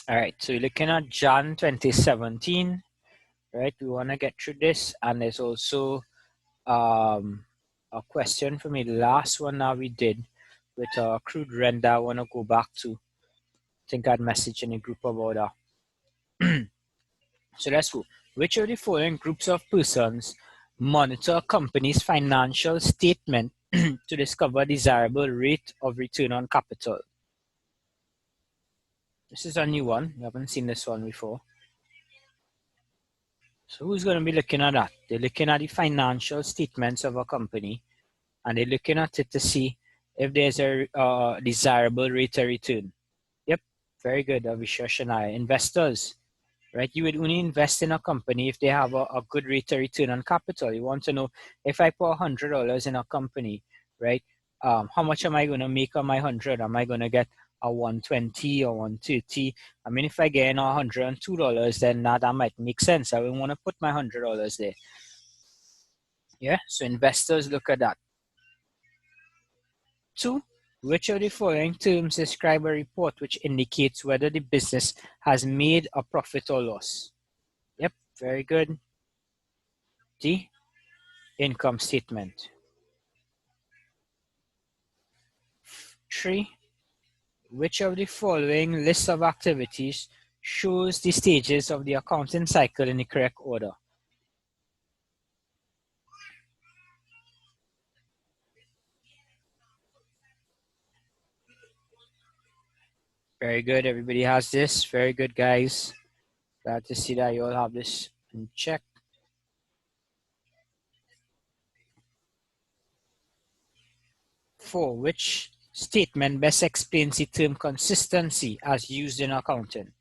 All right, so you're looking at Jan 2017, right? We want to get through this, and there's also a question for me. The last one that we did with crude render, I want to go back to. I think I'd messaged in a group about that. So let's go. Which of the following groups of persons monitor a company's financial statement to discover desirable rate of return on capital? This is a new one. We haven't seen this one before. So who's going to be looking at that? They're looking at the financial statements of a company, and they're looking at it to see if there's a desirable rate of return. Yep, very good, Avisha Shania. Investors, right? You would only invest in a company if they have a good rate of return on capital. You want to know, if I put $100 in a company, right? How much am I going to make on my 100? Am I going to get a 120 or 130? I mean, if I get $102, then that might make sense. I wouldn't want to put my $100 there. Yeah, so investors look at that. 2. Which of the following terms describe a report which indicates whether the business has made a profit or loss? Yep, very good. D. Income statement. 3. Which of the following list of activities shows the stages of the accounting cycle in the correct order? Very good. Everybody has this. Very good, guys. Glad to see that you all have this in check. 4. Which statement best explains the term consistency as used in accounting?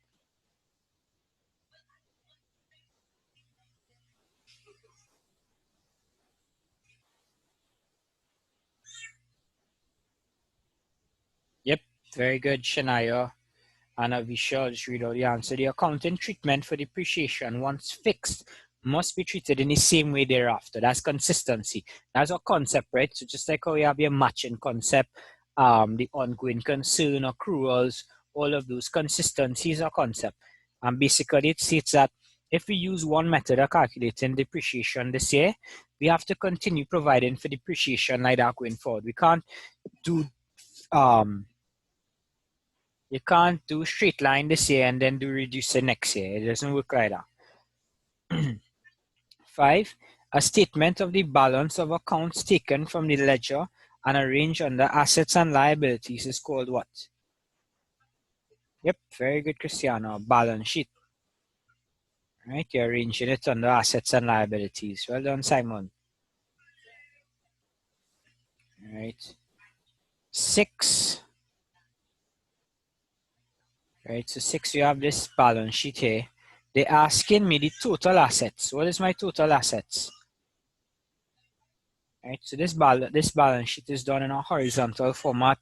Yep, very good, Shania. And Avisha, I'll just read out the answer. The accounting treatment for depreciation, once fixed, must be treated in the same way thereafter. That's consistency. That's our concept, right? So just like how we have your matching concept, the ongoing concern, accruals, all of those consistencies are concept. And basically it states that if we use one method of calculating depreciation this year, we have to continue providing for depreciation like that going forward. We can't do you can't do straight line this year and then do reduce the next year. It doesn't work like that. 5. A statement of the balance of accounts taken from the ledger and arranged under assets and liabilities is called what? Yep, very good, Cristiano. Balance sheet. Right, you're arranging it under assets and liabilities. Well done, Simon. All right. 6. Right, so 6, you have this balance sheet here. They're asking me the total assets. What is my total assets? Right, so this balance sheet is done in a horizontal format.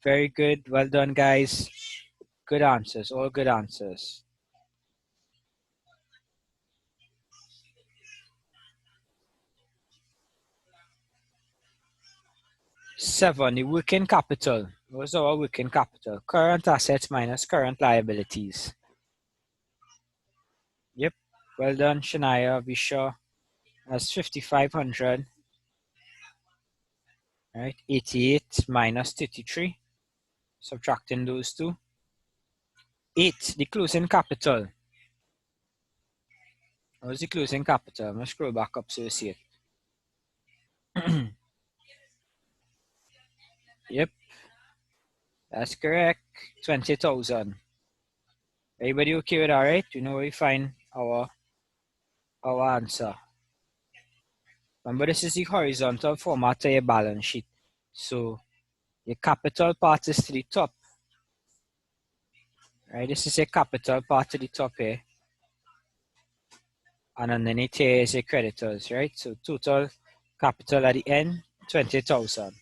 Very good. Well done, guys. Good answers. All good answers. 7, the working capital. What's our working capital? Current assets minus current liabilities. Yep. Well done, Shania. Be sure. That's 5,500. Right. 88 minus 33. Subtracting those two. 8, the closing capital. What's the closing capital? I'm going to scroll back up so you see it. Yep. That's correct. 20,000. Everybody okay with that, right? You know where we find our answer. Remember, this is the horizontal format of your balance sheet. So your capital part is to the top. Right? This is a capital part to the top here. And underneath here is your creditors, right? So total capital at the end, 20,000.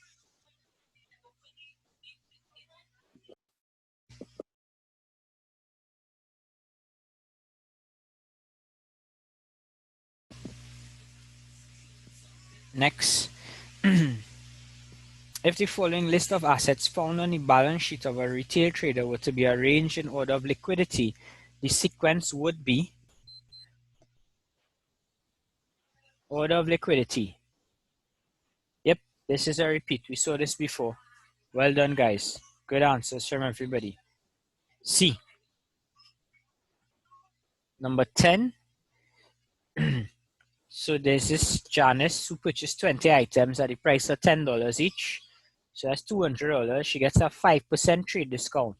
Next. If the following list of assets found on the balance sheet of a retail trader were to be arranged in order of liquidity, the sequence would be order of liquidity. Yep, this is a repeat. We saw this before. Well done, guys. Good answers from everybody. C. Number 10. So there's this Janice who purchased 20 items at the price of $10 each. So that's $200. She gets a 5% trade discount.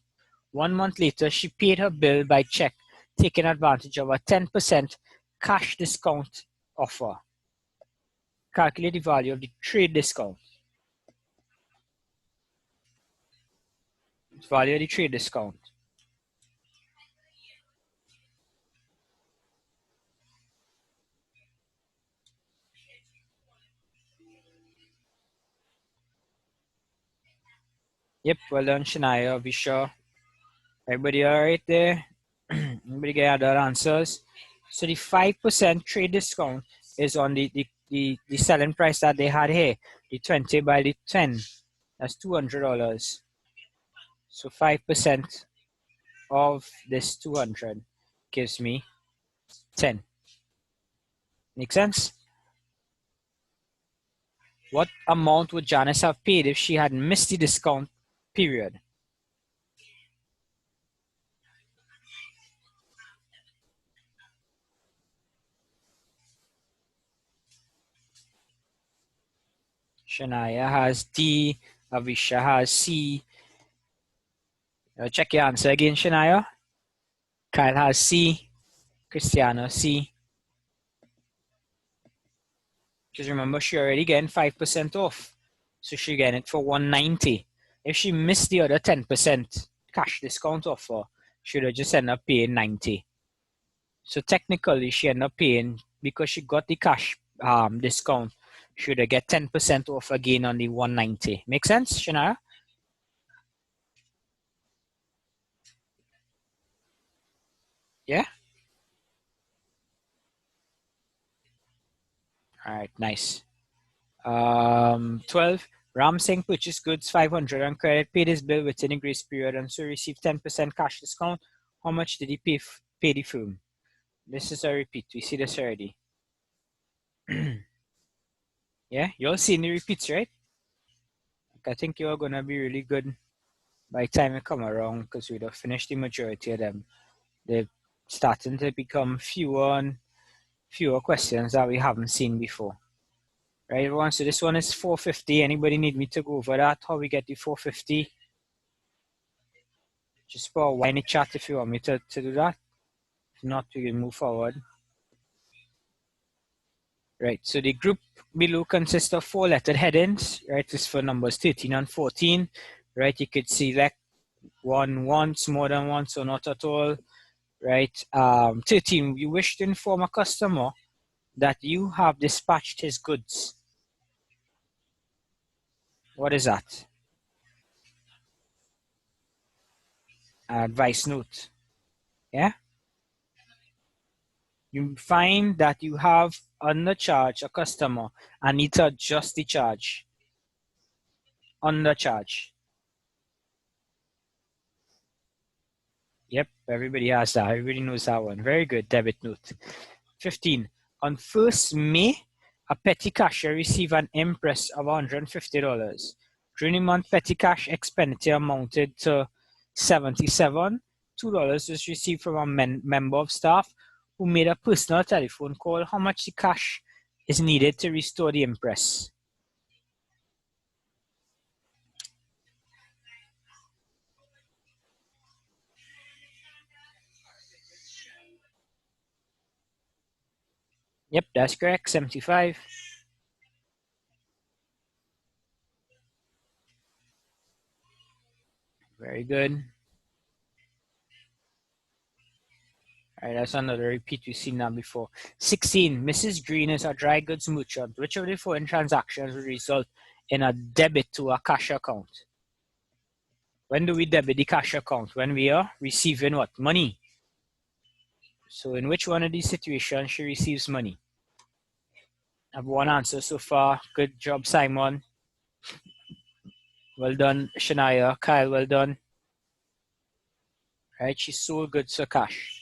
1 month later, she paid her bill by check, taking advantage of a 10% cash discount offer. Calculate the value of the trade discount. Value of the trade discount. Yep, well done, Shania. Be sure. Everybody all right there? Everybody get other answers? So the 5% trade discount is on the selling price that they had here. The 20 by the 10. That's $200. So 5% of this 200 gives me 10. Make sense? What amount would Janice have paid if she had missed the discount period? Shania has D. Avisha has C. Check your answer again, Shania. Kyle has C. Cristiano C. Because remember, she already getting 5% off. So she getting it for $190. If she missed the other 10% cash discount offer, she would have just ended up paying $90. So technically, she ended up paying, because she got the cash discount, she would have get 10% off again on the $190. Make sense, Shania? Yeah? All right, nice. 12. Ram Singh purchased goods 500 on credit, paid his bill within a grace period, and so received 10% cash discount. How much did he pay the firm? This is a repeat. We see this already. Yeah, you all seen the repeats, right? I think you're going to be really good by the time you come around, because we'd have finished the majority of them. They're starting to become fewer and fewer questions that we haven't seen before. Right, everyone? So this one is 450. Anybody need me to go over that? How we get the 450? Just put a Y in the chat if you want me to do that. If not, we can move forward. Right, so the group below consists of 4 lettered headings, right? This is for numbers 13 and 14, right? You could select one once, more than once, or not at all, right? 13, you wish to inform a customer that you have dispatched his goods. What is that? Advice note. Yeah? You find that you have undercharged a customer and need to adjust the charge. Undercharge. Yep, everybody has that. Everybody knows that one. Very good. Debit note. 15. On 1st May, a petty cashier received an impress of $150. During the month, petty cash expenditure amounted to $77. $2 was received from a member of staff who made a personal telephone call. How much the cash is needed to restore the impress? Yep, that's correct. 75. Very good. All right, that's another repeat. We've seen that before. 16. Mrs. Green is a dry goods merchant. Which of the following transactions will result in a debit to a cash account? When do we debit the cash account? When we are receiving what? Money. So in which one of these situations she receives money? I have one answer so far. Good job, Simon. Well done, Shania. Kyle, well done. Right, she sold goods for cash.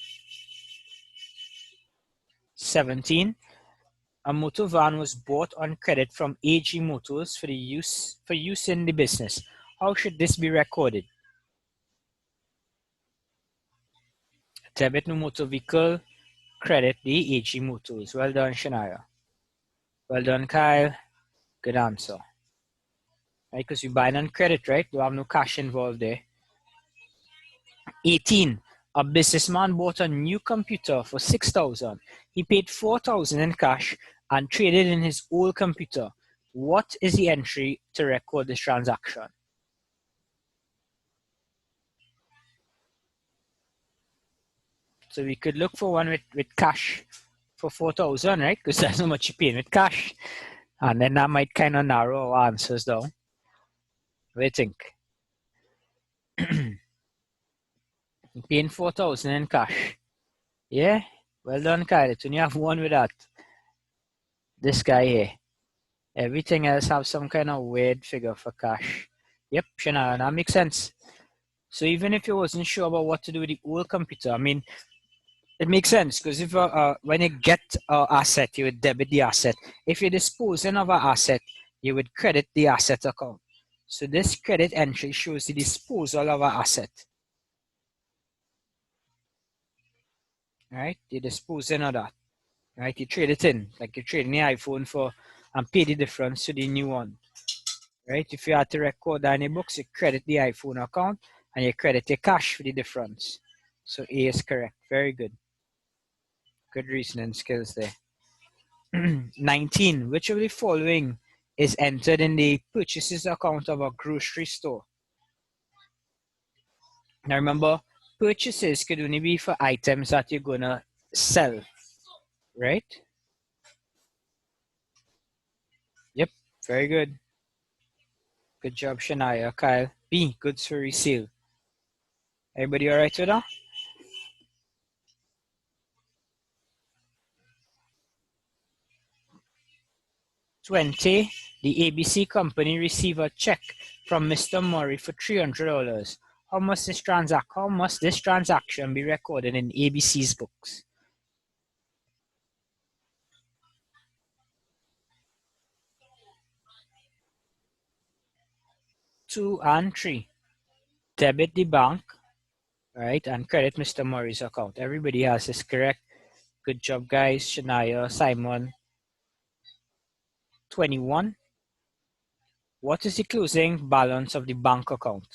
17. A motor van was bought on credit from AG Motors for use in the business. How should this be recorded? Debit no motor vehicle, credit the AG Motors. Well done, Shania. Well done, Kyle. Good answer. Right, because you're buying on credit, right? You have no cash involved there. 18. A businessman bought a new computer for $6,000. He paid $4,000 in cash and traded in his old computer. What is the entry to record this transaction? So we could look for one with cash for $4,000, right? Because that's how much you're paying with cash. And then that might kind of narrow our answers down. What do you think? You're paying $4,000 in cash. Yeah? Well done, Kyle. When you have one with that. This guy here. Everything else have some kind of weird figure for cash. Yep, Shana, that makes sense. So even if you wasn't sure about what to do with the old computer, I mean, it makes sense because if when you get an asset, you would debit the asset. If you're disposing of an asset, you would credit the asset account. So this credit entry shows the disposal of an asset. Right? You're disposing of that. Right? You trade it in, like you're trading the iPhone for and pay the difference to the new one. Right? If you had to record that in your books, you credit the iPhone account and you credit your cash for the difference. So A is correct. Very good. Good reasoning skills there. 19. Which of the following is entered in the purchases account of a grocery store? Now remember, purchases could only be for items that you're going to sell, right? Yep, very good. Good job, Shania. Kyle. B, goods for resale. Everybody all right with that? 20. The ABC company received a check from Mr. Murray for $300. How must this transaction be recorded in ABC's books? 2 and 3. Debit the bank, right, and credit Mr. Murray's account. Everybody has this correct. Good job, guys. Shania, Simon. 21. What is the closing balance of the bank account?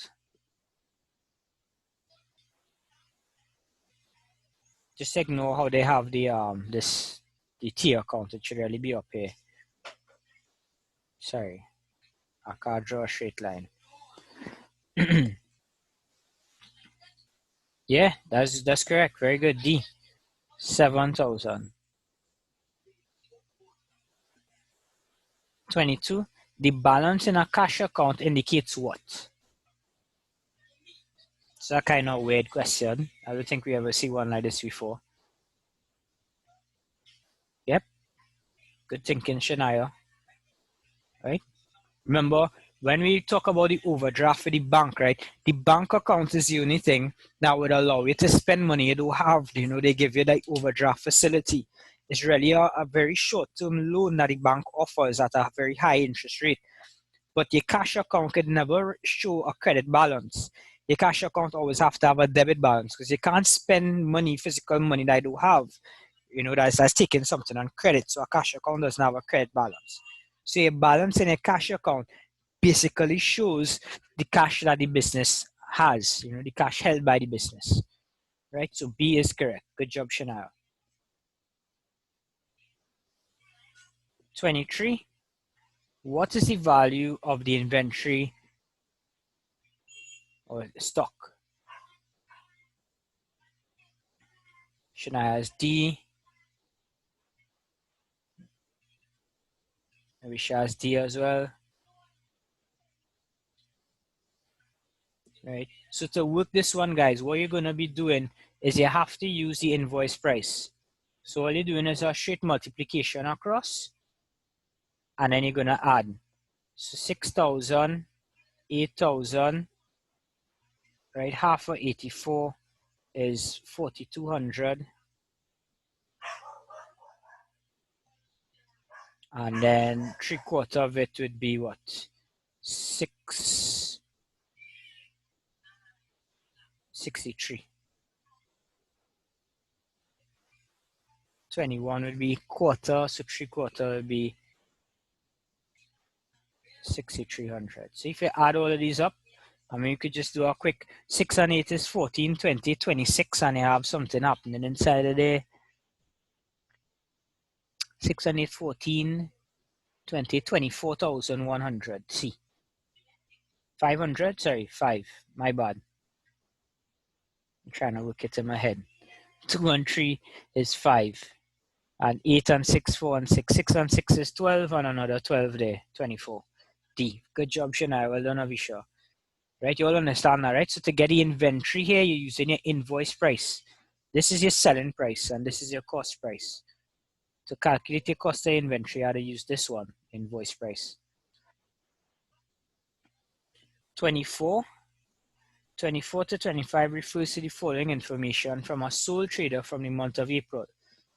Just ignore how they have the the T account. It should really be up here. Sorry, I can't draw a straight line. Yeah, that's correct. Very good. D, 7,000. 22. The balance in a cash account indicates what? It's a kind of weird question. I don't think we ever see one like this before. Yep. Good thinking, Shania. Right? Remember, when we talk about the overdraft for the bank, right? The bank account is the only thing that would allow you to spend money you don't have. You know, they give you the overdraft facility. It's really a very short-term loan that the bank offers at a very high interest rate. But your cash account could never show a credit balance. Your cash account always have to have a debit balance because you can't spend money, physical money that you don't have. You know, that's taking something on credit. So a cash account doesn't have a credit balance. So your balance in a cash account basically shows the cash that the business has, you know, the cash held by the business, right? So B is correct. Good job, Shania. 23. What is the value of the inventory or stock? Shania has D. Maybe she has D as well. Right. So to work this one, guys, what you're going to be doing is you have to use the invoice price. So all you're doing is a straight multiplication across, and then you're going to add. So 6,000 8,000, right? Half of 84 is 4,200. And then 3/4 of it would be what? 663. 21 would be quarter, so 3/4 would be 6,300. So if you add all of these up, I mean, you could just do a quick 6 and 8 is 14, 20, 26, and you have something happening inside of there. 6 and 8, 14, 20, 24,100. See. 500? Sorry, 5. My bad. I'm trying to work it in my head. 2 and 3 is 5. And 8 and 6, 4 and 6. 6 and 6 is 12, and another 12 there, 24. D. Good job, Shania. Well done, Avisha. Right, you all understand that, right? So to get the inventory here, you're using your invoice price. This is your selling price, and this is your cost price. To calculate your cost of inventory, you have to use this one, invoice price. 24 to 25 refers to the following information from a sole trader from the month of April.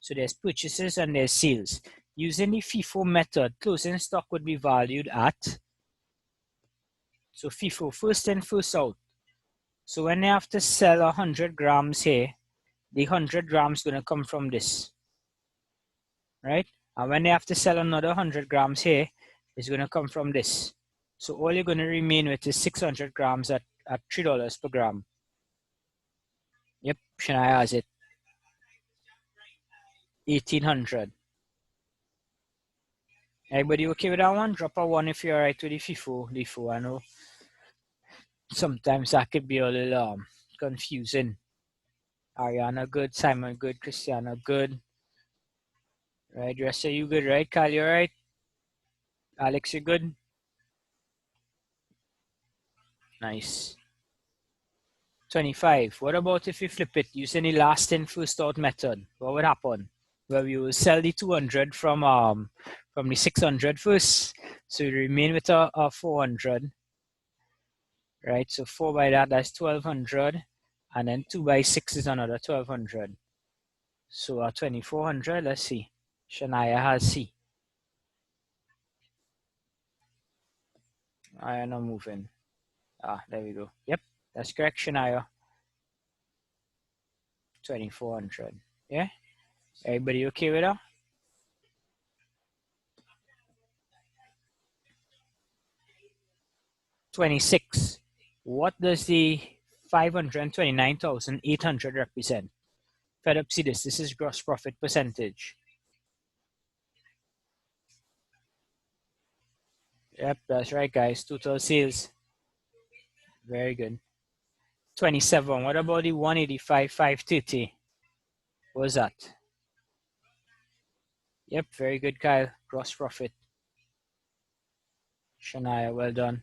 So there's purchases and there's sales. Using the FIFO method, closing stock would be valued at, so FIFO, first in, first out. So when they have to sell 100 grams here, the 100 grams going to come from this, right? And when they have to sell another 100 grams here, it's going to come from this. So all you're going to remain with is 600 grams at $3 per gram. Yep, Shania has it. 1,800. Everybody okay with that one? Drop a 1 if you're all right with the FIFO. I know sometimes that could be a little confusing. Ariana good, Simon good, Christiana good. Right, rest of you good, right? Kyle, you all right? Alex, you good? Nice. 25. What about if you flip it using the last in, first out method? What would happen? Well, we will sell the 200 from the 600 first. So you remain with a 400. Right, so 4 by that's 1,200. And then 2 by 6 is another 1,200. So 2,400, let's see. Shania has C. I am not moving. There we go. Yep, that's correct, Shania. 2,400. Yeah? Everybody okay with that? $26. What does the 529,800 represent? Fed up, see this. This is gross profit percentage. Yep, that's right, guys. Total sales. Very good. 27. What about the 185,530? What was that? Yep, very good, Kyle. Gross profit. Shania, well done.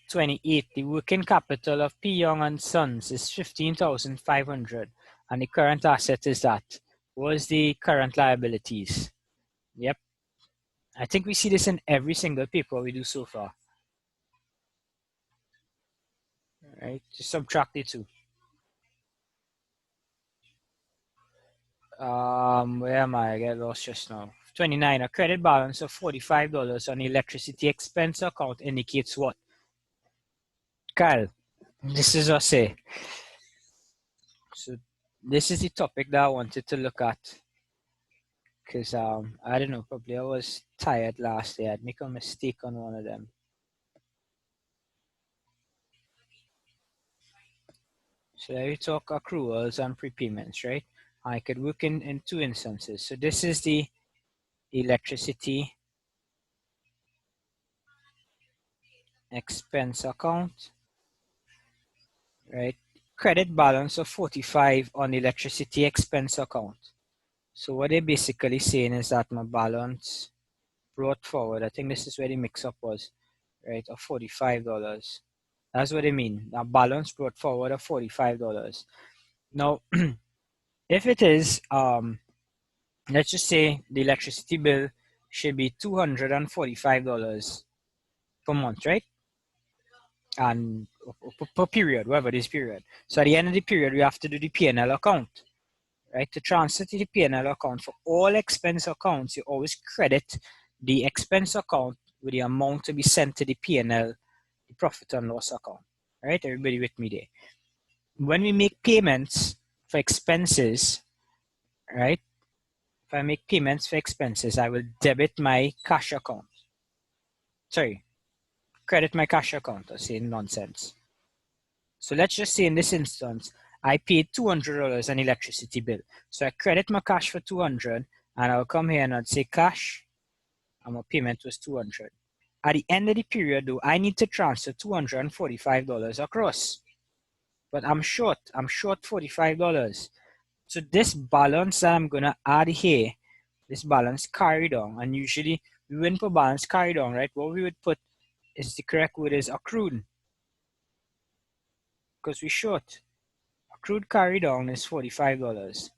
28. The working capital of P. Young and Sons is 15,500, and the current asset is that. What is the current liabilities? Yep. I think we see this in every single paper we do so far. Right, just subtract the two. Where am I? I get lost just now. 29. A credit balance of $45 on the electricity expense account indicates what? Kyle, this is us say. So this is the topic that I wanted to look at. Because I don't know, probably I was tired last day. I'd make a mistake on one of them. So there we talk accruals and prepayments, right? I could work in two instances. So this is the electricity expense account, right? Credit balance of 45 on the electricity expense account. So what they're basically saying is that my balance brought forward, I think this is where the mix-up was, right, of $45. That's what they mean. A balance brought forward of $45. Now, if it is, let's just say the electricity bill should be $245 per month, right? And per period, whatever this period. So at the end of the period, we have to do the P&L account, right? To transfer to the P&L account for all expense accounts, you always credit the expense account with the amount to be sent to the P&L, the profit and loss account, right? Everybody with me there. When we make payments for expenses, right? If I make payments for expenses, I will debit my cash account. Sorry, credit my cash account. I'm saying nonsense. So let's just say in this instance, I paid $200 an electricity bill. So I credit my cash for 200, and I'll come here and I'd say cash, and my payment was 200. At the end of the period, though, I need to transfer $245 across. But I'm short $45. So this balance that I'm gonna add here, this balance carried on, and usually we wouldn't put balance carried on, right? What we would put is the correct word is accrued, because we're short. Accrued carried on is $45,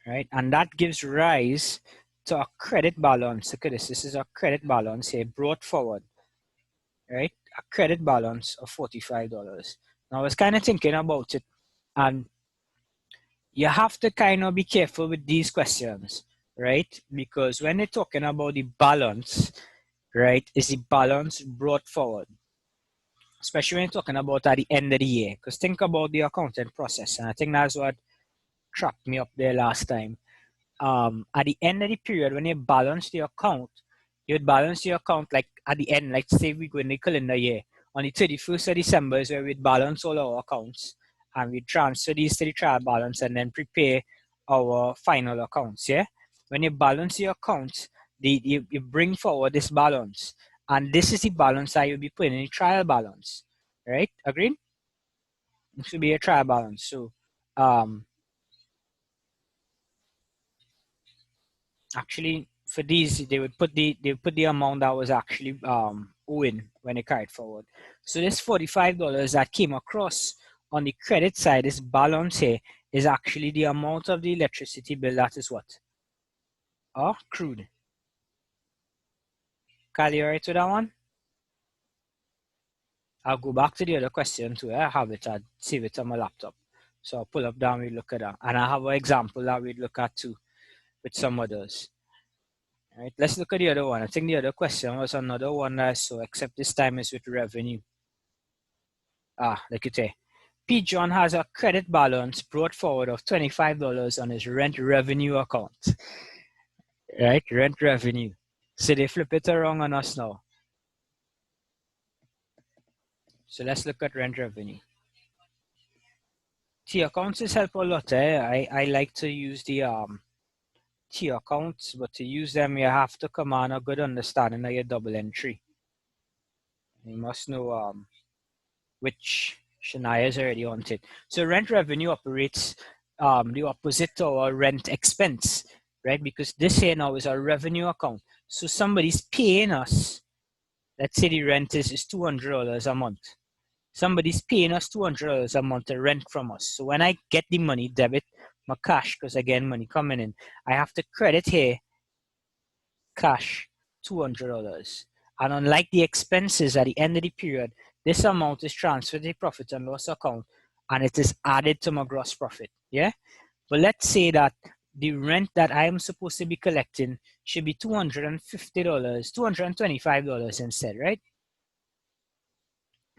right? And that gives rise to a credit balance. Look at this. This is a credit balance here brought forward, right? A credit balance of $45. Now I was kind of thinking about it, and you have to kind of be careful with these questions, right? Because when they're talking about the balance, right, is the balance brought forward? Especially when you're talking about at the end of the year. Because think about the accounting process, and I think that's what trapped me up there last time. At the end of the period, when you balance the account, you'd balance your account like at the end, like say we go in the calendar year, on the 31st of December is where we'd balance all our accounts, and we transfer these to the trial balance and then prepare our final accounts, yeah? When you balance your accounts, you bring forward this balance, and this is the balance that you'll be putting in the trial balance, right? Agreed? It should be a trial balance. So actually for these they would put the amount that was actually owing when they carried forward. So this $45 that came across on the credit side, this balance here, is actually the amount of the electricity bill that is what? Accrued. Kyle, you alright with that one? I'll go back to the other question too. I have it, I'll save it on my laptop. So I'll pull up down, we look at that. And I have an example that we'd look at too with some others. All right, let's look at the other one. I think the other question was another one that I saw, except this time is with revenue. Look at it. P. John has a credit balance brought forward of $25 on his rent revenue account. Right, rent revenue. So they flip it around on us now. So let's look at rent revenue. T accounts is help a lot. I like to use the T accounts, but to use them, you have to command a good understanding of your double entry. You must know which Shania's already on it. So rent revenue operates the opposite to our rent expense, right? Because this here now is our revenue account. So somebody's paying us, let's say the rent is $200 a month. Somebody's paying us $200 a month to rent from us. So when I get the money, debit my cash, because again, money coming in, I have to credit here, cash, $200. And unlike the expenses at the end of the period, this amount is transferred to the profit and loss account, and it is added to my gross profit, yeah? But let's say that the rent that I am supposed to be collecting should be $250, $225 instead, right?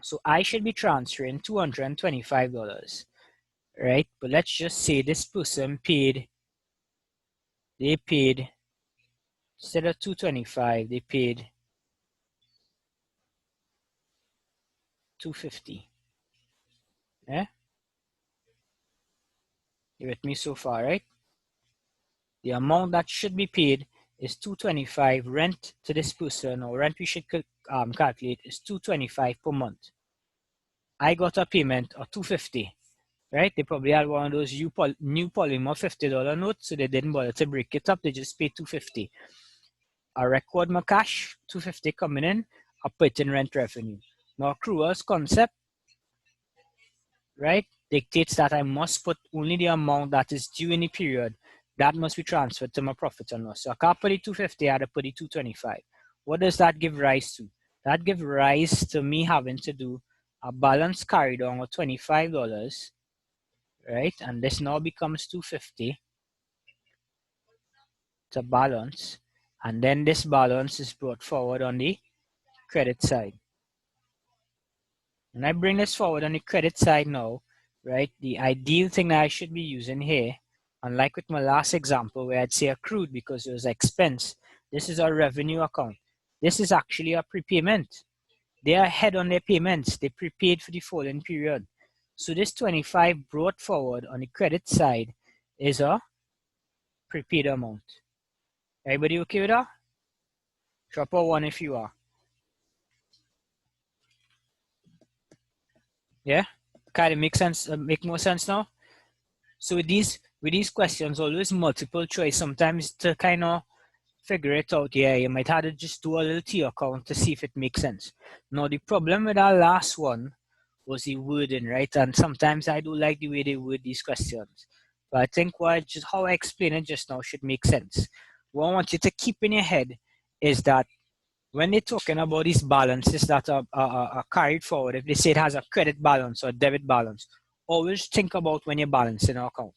So I should be transferring $225, right? But let's just say this person paid, instead of $225, they paid $250. Yeah? You with me so far, right? The amount that should be paid is $225. Rent to this person, or rent we should calculate, is $225 per month. I got a payment of $250, right? They probably had one of those new polymer $50 notes, so they didn't bother to break it up. They just paid $250. I record my cash, $250 coming in, I put in rent revenue. Now accruals concept, right, dictates that I must put only the amount that is due in the period that must be transferred to my profit and loss. So I can't put the 250, I had to put the 225. What does that give rise to? That gives rise to me having to do a balance carried on of $25, right? And this now becomes 250 to balance. And then this balance is brought forward on the credit side. When I bring this forward on the credit side now, right, the ideal thing that I should be using here, unlike with my last example where I'd say accrued because it was expense, this is a revenue account. This is actually a prepayment. They are ahead on their payments. They prepaid for the following period. So this 25 brought forward on the credit side is a prepaid amount. Everybody okay with that? Drop a one if you are. Yeah? Kind of make sense, make more sense now? So with these questions, always multiple choice. Sometimes to kind of figure it out, yeah, you might have to just do a little T account to see if it makes sense. Now the problem with that last one was the wording, right? And sometimes I do like the way they word these questions. But I think how I explained it just now should make sense. What I want you to keep in your head is that when they're talking about these balances that are carried forward, if they say it has a credit balance or debit balance, always think about when you're balancing an account.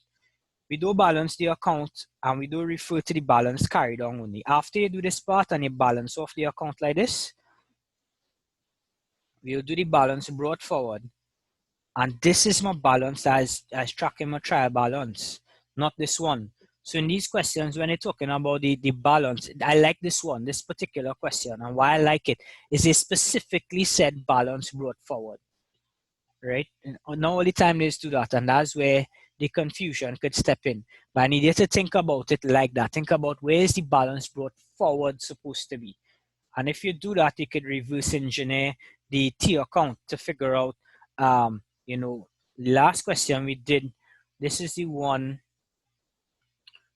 We do balance the account and we do refer to the balance carried on only. After you do this part and you balance off the account like this, we'll do the balance brought forward. And this is my balance as tracking my trial balance, not this one. So in these questions, when you're talking about the balance, I like this one, this particular question. And why I like it is they specifically said balance brought forward, right? And not all the time they do that. And that's where the confusion could step in. But I need you to think about it like that. Think about where is the balance brought forward supposed to be. And if you do that, you could reverse engineer the T account to figure out, you know, last question we did, this is the one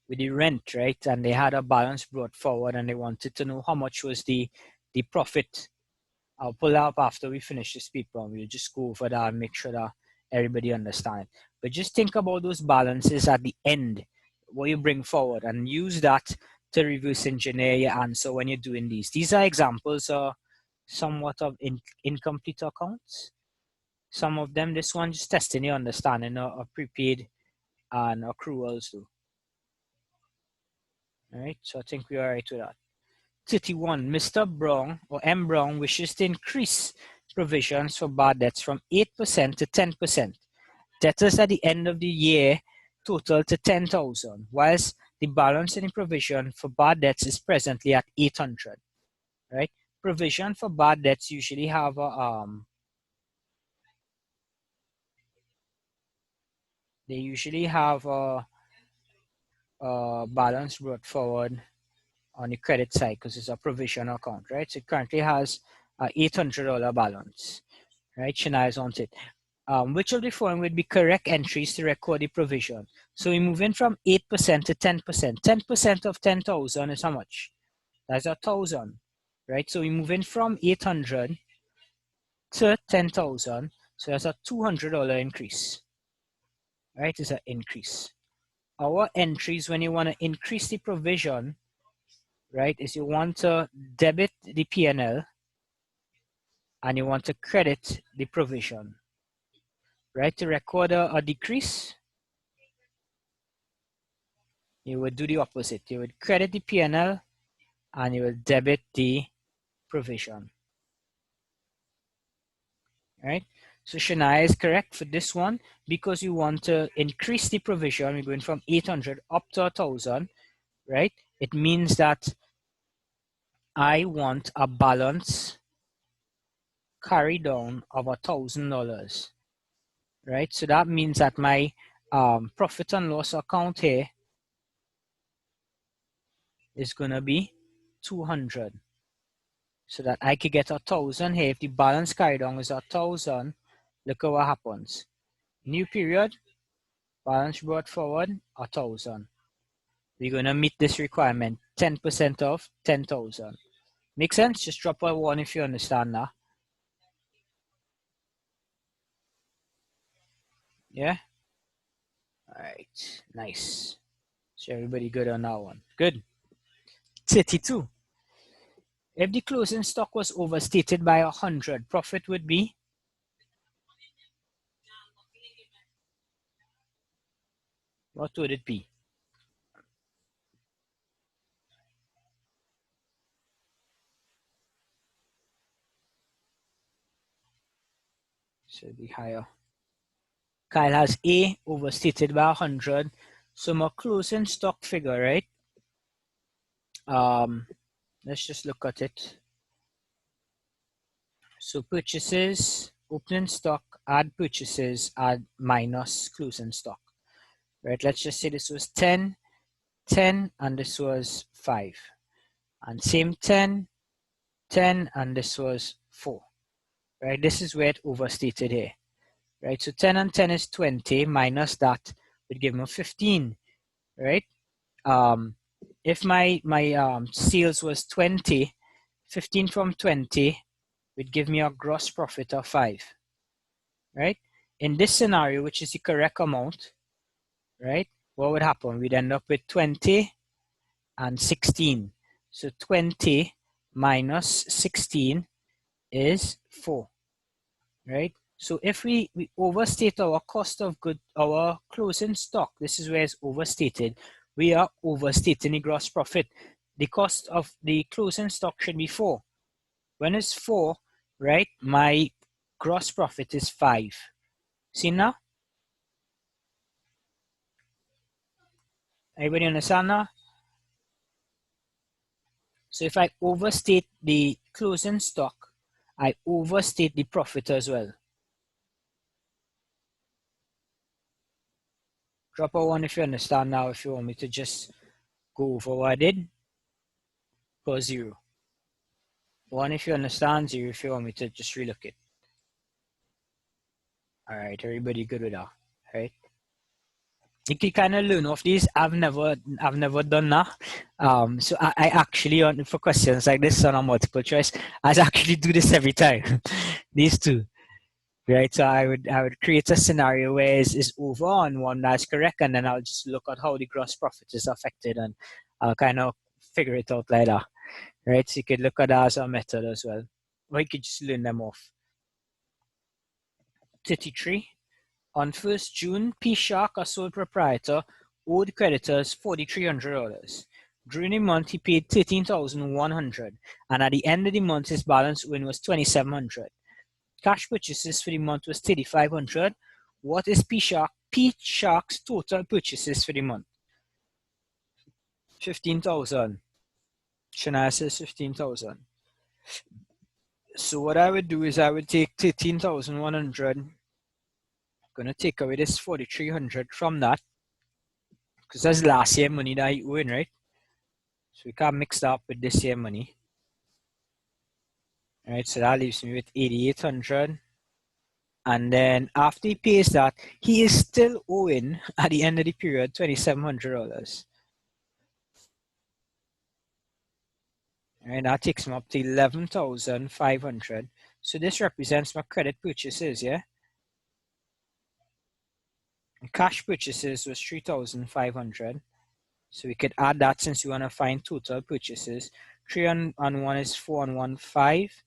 with the rent, right? And they had a balance brought forward and they wanted to know how much was the profit. I'll pull it up after we finish this paper and we'll just go over that and make sure that everybody understands. But just think about those balances at the end, what you bring forward, and use that to reverse engineer your answer when you're doing these. These are examples of somewhat of incomplete accounts. Some of them, this one just testing your understanding of prepaid and accruals too. All right, so I think we're all right with that. 31, Mr. Brown or M. Brown wishes to increase provisions for bad debts from 8% to 10%. Debtors at the end of the year total to 10,000, whilst the balance in the provision for bad debts is presently at 800. Right? Provision for bad debts usually have a they usually have a balance brought forward on the credit side because it's a provision account, right? So it currently has a $800 balance, right? Shania on it. Which of the following would be correct entries to record the provision? So we're moving from 8% to 10%. 10% of 10,000 is how much? That's 1,000, right? So we're moving from 800 to 10,000. So that's a $200 increase, right? It's an increase. Our entries, when you want to increase the provision, right, is you want to debit the P&L and you want to credit the provision, right? To record a decrease, you would do the opposite. You would credit the P&L and you will debit the provision, right? So Shania is correct for this one because you want to increase the provision. We're going from 800 up to 1,000, right? It means that I want a balance carry down of $1,000, right? So that means that my profit and loss account here is going to be 200. So that I could get 1,000 here. If the balance carried on is 1,000, look at what happens. New period, balance brought forward, 1,000. We're going to meet this requirement, 10% of 10,000. Make sense? Just drop a one if you understand that. Yeah? All right, nice. So everybody good on that one? Good. 32. If the closing stock was overstated by 100, profit would be? What would it be? So it'd be higher. Kyle has A overstated by 100. So my closing stock figure, right? Let's just look at it. So purchases, opening stock, add purchases, add minus closing stock. Right, let's just say this was 10, 10, and this was 5. And same 10, 10, and this was 4. Right, this is where it overstated here. Right, so 10 and 10 is 20, minus that would give me 15. Right, if my sales was 20, 15 from 20 would give me a gross profit of 5. Right, in this scenario, which is the correct amount, right, what would happen? We'd end up with 20 and 16. So 20 minus 16 is 4, right? So if we overstate our cost of good, our closing stock, this is where it's overstated. We are overstating the gross profit. The cost of the closing stock should be 4. When it's 4, right, my gross profit is 5. See now? Everybody understand now? So if I overstate the closing stock, I overstate the profit as well. Drop a 1 if you understand now. If you want me to just go over what I did, put 0. 1 if you understand, 0 if you want me to just relook it. All right, everybody good with that? All right. You can kind of learn off these. I've never done that. So I actually, for questions like this on a multiple choice, I actually do this every time. These two. Right, so I would create a scenario where it's over on one that's correct, and then I'll just look at how the gross profit is affected, and I'll kind of figure it out like that. Right, so you could look at that as a method as well, or you could just learn them off. 33. On 1st June, P Shark, a sole proprietor, owed creditors $4,300. During the month, he paid $13,100, and at the end of the month, his balance owing was $2,700. Cash purchases for the month was $3,500. What is P Shark's total purchases for the month? 15,000. Shania says 15,000. So what I would do is I would take 13,100. I'm gonna take away this 4,300 from that, because that's last year money that you win, right? So we can't mix that up with this year money. All right, so that leaves me with 8,800. And then after he pays that, he is still owing at the end of the period $2,700. And that takes me up to 11,500. So this represents my credit purchases, yeah? And cash purchases was 3,500. So we could add that since we want to find total purchases. 3 on 1 is 4 on 1, 5,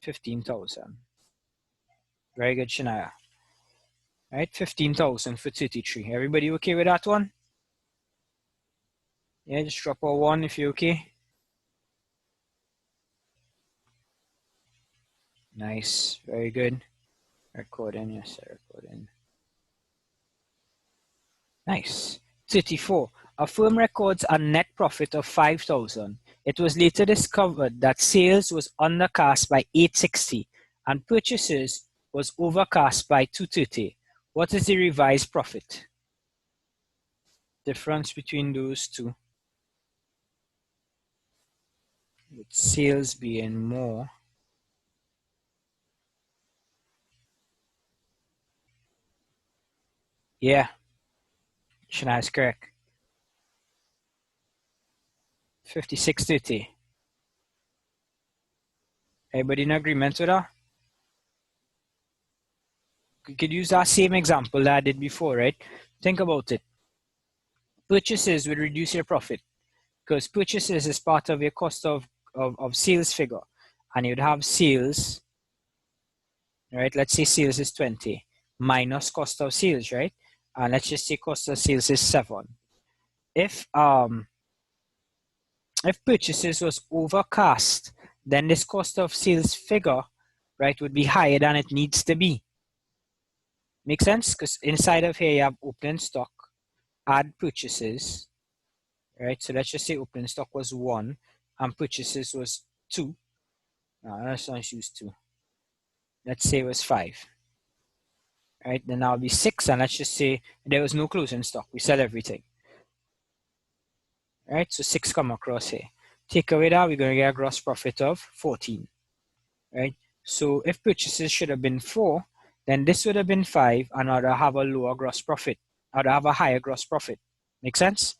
15,000. Very good, Shania. Right, 15,000 for 33. Everybody okay with that one? Yeah, just drop a 1 if you're okay. Nice, very good. Recording, yes, recording. Nice. 34. A firm records a net profit of 5,000. It was later discovered that sales was undercast by 860 and purchases was overcast by 230. What is the revised profit? Difference between those two. With sales being more. Yeah, Shania is correct. 5630. Everybody in agreement with that? We could use that same example that I did before, right? Think about it. Purchases would reduce your profit because purchases is part of your cost of sales figure. And you'd have sales, right? Let's say sales is 20 minus cost of sales, right? And let's just say cost of sales is 7. If purchases was overcast, then this cost of sales figure, right, would be higher than it needs to be. Make sense? Because inside of here you have opening stock, add purchases, right? So let's just say opening stock was 1 and purchases was 2. No, let's not use 2. Let's say it was 5. Right? Then that'll be 6, and let's just say there was no closing stock. We sell everything. Right? So 6 come across here. Take away that, we're going to get a gross profit of 14. Right? So if purchases should have been 4, then this would have been 5, and I'd have a lower gross profit. I'd have a higher gross profit. Make sense?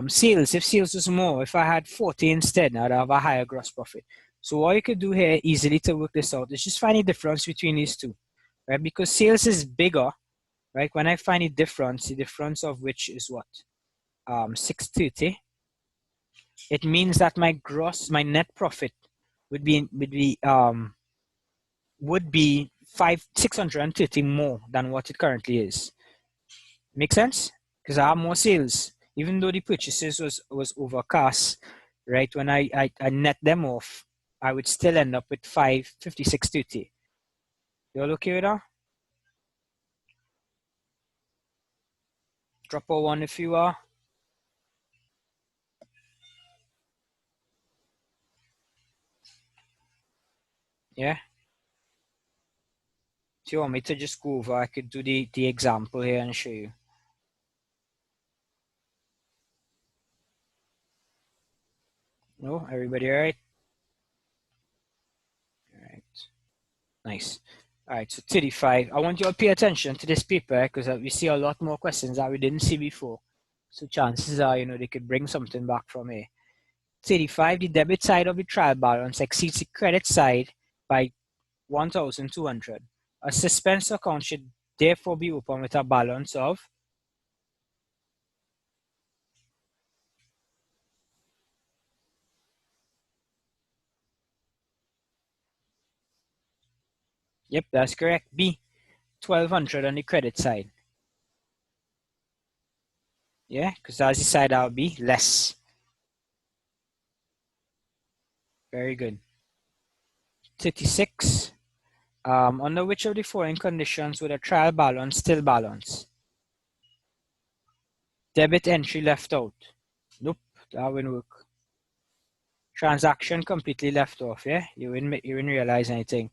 Sales, if sales was more, if I had 40 instead, I'd have a higher gross profit. So what you could do here easily to work this out is just find the difference between these two, right? Because sales is bigger, right? When I find the difference of which is what? 630. It means that my net profit would be 630 more than what it currently is. Make sense? Because I have more sales, even though the purchases was overcast, right? When I net them off, I would still end up with 556.30. You all okay with that? Drop a 1 if you are. Yeah. If you want me to just go over, I could do the example here and show you. No, everybody all right? All right. Nice. All right, so 35. I want you to pay attention to this paper because we see a lot more questions that we didn't see before. So chances are, they could bring something back from here. 35, the debit side of the trial balance exceeds the credit side by 1,200. A suspense account should therefore be opened with a balance of. Yep, that's correct. B, 1,200 on the credit side. Yeah, because that's the side that would be less. Very good. 36. Under which of the following conditions would a trial balance still balance? Debit entry left out. Nope, that wouldn't work. Transaction completely left off, yeah? You wouldn't realize anything.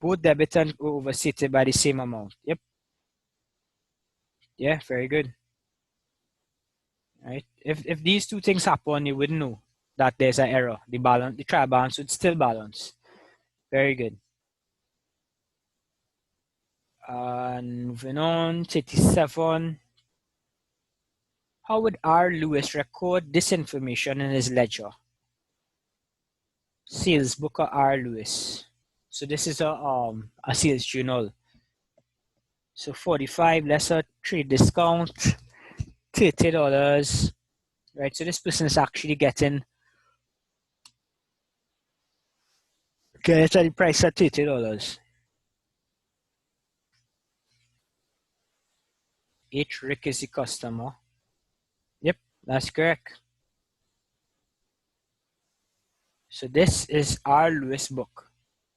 Both debit and overstated by the same amount. Yep. Yeah, very good. Right? If these two things happen, you wouldn't know that there's an error. The trial balance would still balance. Very good. And moving on, 37. How would R. Lewis record this information in his ledger? Sales Booker R. Lewis. So this is a sales journal. So 45 lesser trade discount, $30. Right, so this person is actually getting the price at $30. H. Rick is the customer. Yep, that's correct. So this is R. Lewis book.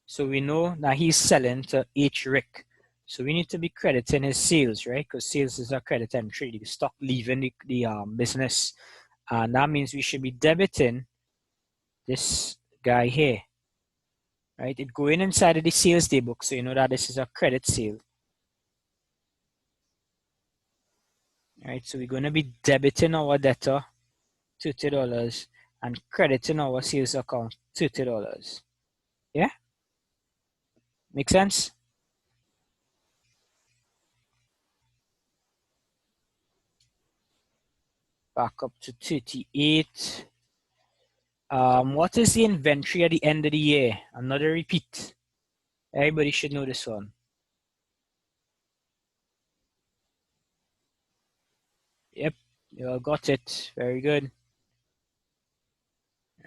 So we know that he's selling to H. Rick. So we need to be crediting his sales, right? Because sales is a credit entry. The stock leaving the business. And that means we should be debiting this guy here. Right? It going inside of the sales day book. So you know that this is a credit sale. Right? So we're going to be debiting our debtor $30 and crediting our sales account $30. Yeah? Make sense? Back up to 38. What is the inventory at the end of the year? Another repeat. Everybody should know this one. Yep. You all got it. Very good.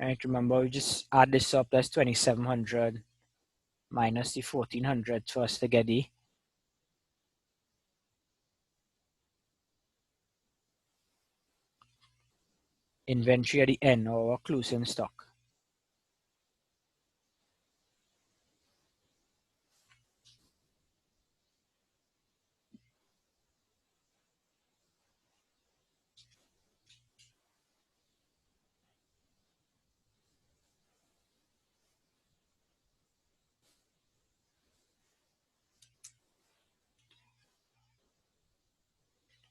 All right, remember, we just add this up. That's 2,700 minus the 1,400 for us to get the inventory at the end, or closing stock.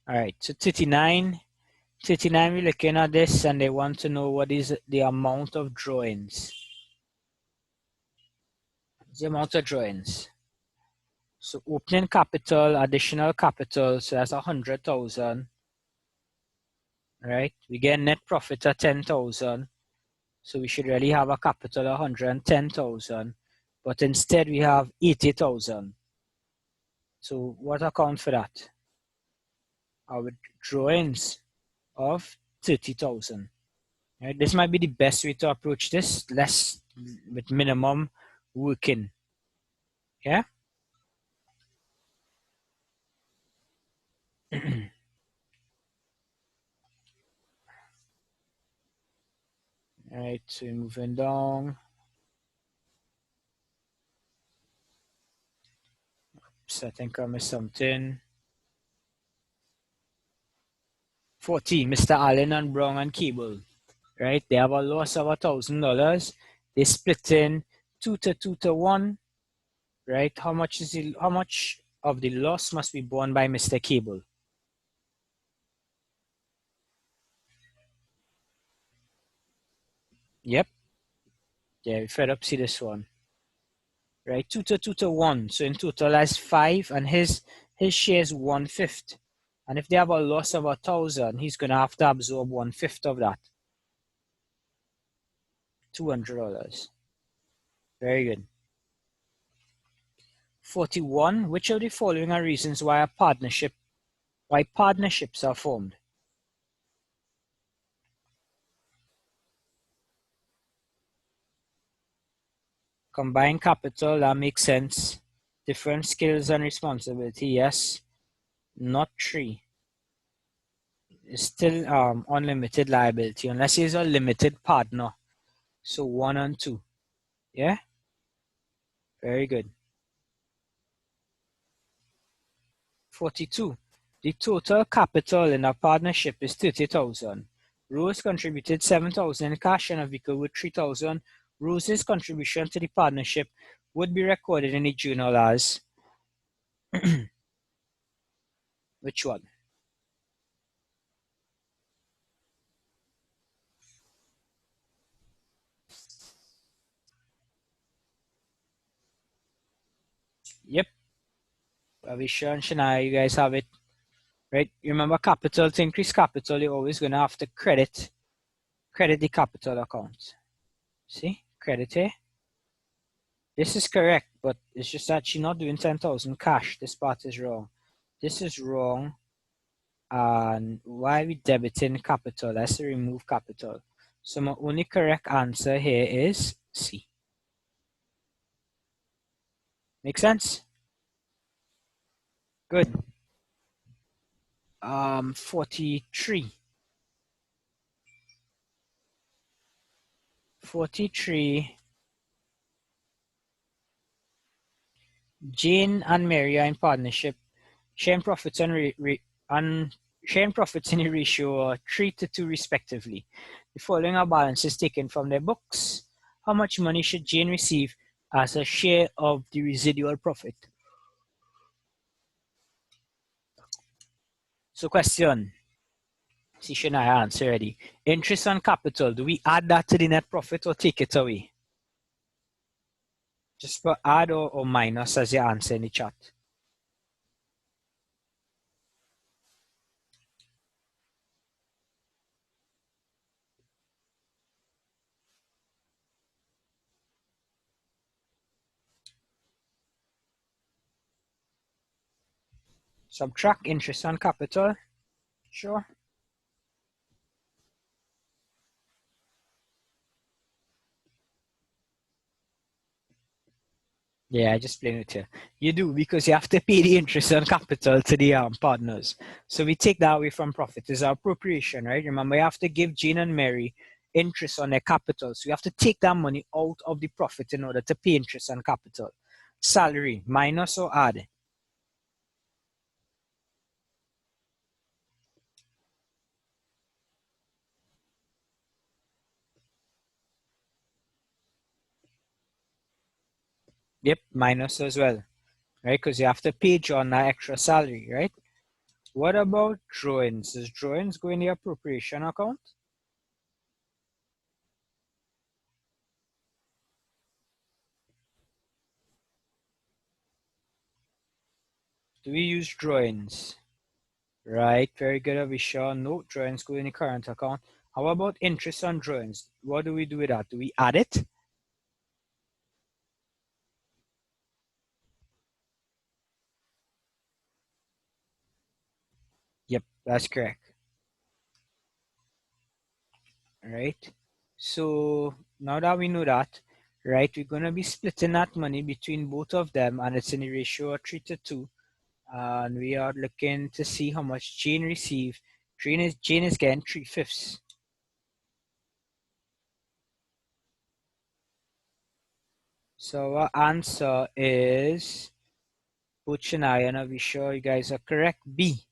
All right, so 39, we're looking at this, and they want to know what is the amount of drawings. The amount of drawings. So opening capital, additional capital, so that's 100,000, right? We get net profit at 10,000, so we should really have a capital of 110,000, but instead we have 80,000. So what account for that? Our drawings of 30,000. Right? This might be the best way to approach this, less with minimum working. Yeah. All right, so we're moving down. So I think I missed something. 40, Mr. Allen and Brown and Cable, right? They have a loss of $1,000. They split in 2 to 1, right? How much of the loss must be borne by Mr. Cable? Yep. Yeah, we fed up see this one. Right? 2 to 1. So in total that's 5, and his share is 1/5. And if they have a loss of 1,000, he's gonna have to absorb 1/5 of that. $200. Very good. 41. Which of the following are reasons why partnerships are formed? Combined capital, that makes sense. Different skills and responsibility, yes. Not 3. It's still unlimited liability, unless he's a limited partner. So 1 and 2. Yeah? Very good. 42. The total capital in a partnership is 30,000. Rose contributed 7,000 in cash and a vehicle with 3,000. Rose's contribution to the partnership would be recorded in the journal as which one? Yep. Avisha and Shania, you guys have it. Right? Remember, capital, to increase capital, you're always going to have to credit the capital account. See? Credit here. This is correct, but it's just that she's not doing 10,000 cash. This part is wrong. This is wrong. And why we debiting capital? Let's remove capital. So my only correct answer here is C. Make sense? Good. 43. 43. Jane and Mary are in partnership. Sharing profits sharing profits in a ratio 3 to 2 respectively. The following are balances taken from their books. How much money should Jane receive as a share of the residual profit? So question. See, should I answer already? Interest on capital, do we add that to the net profit or take it away? Just put add or minus as your answer in the chat. Subtract interest on capital. Sure. Yeah, I just playing with you. You do, because you have to pay the interest on capital to the partners. So we take that away from profit. It's our appropriation, right? Remember, you have to give Jane and Mary interest on their capital. So you have to take that money out of the profit in order to pay interest on capital. Salary, minus or add? Yep, minus as well, right? Because you have to pay John that extra salary, right? What about drawings? Does drawings go in the appropriation account? Do we use drawings? Right, very good, Avisha. No, drawings go in the current account. How about interest on drawings? What do we do with that? Do we add it? Yep, that's correct. Right. So now that we know that, right, we're going to be splitting that money between both of them, and it's in the ratio of 3 to 2. And we are looking to see how much Jane received. Jane is getting 3/5. So our answer is, Butch and I, and I'll be sure you guys are correct, B.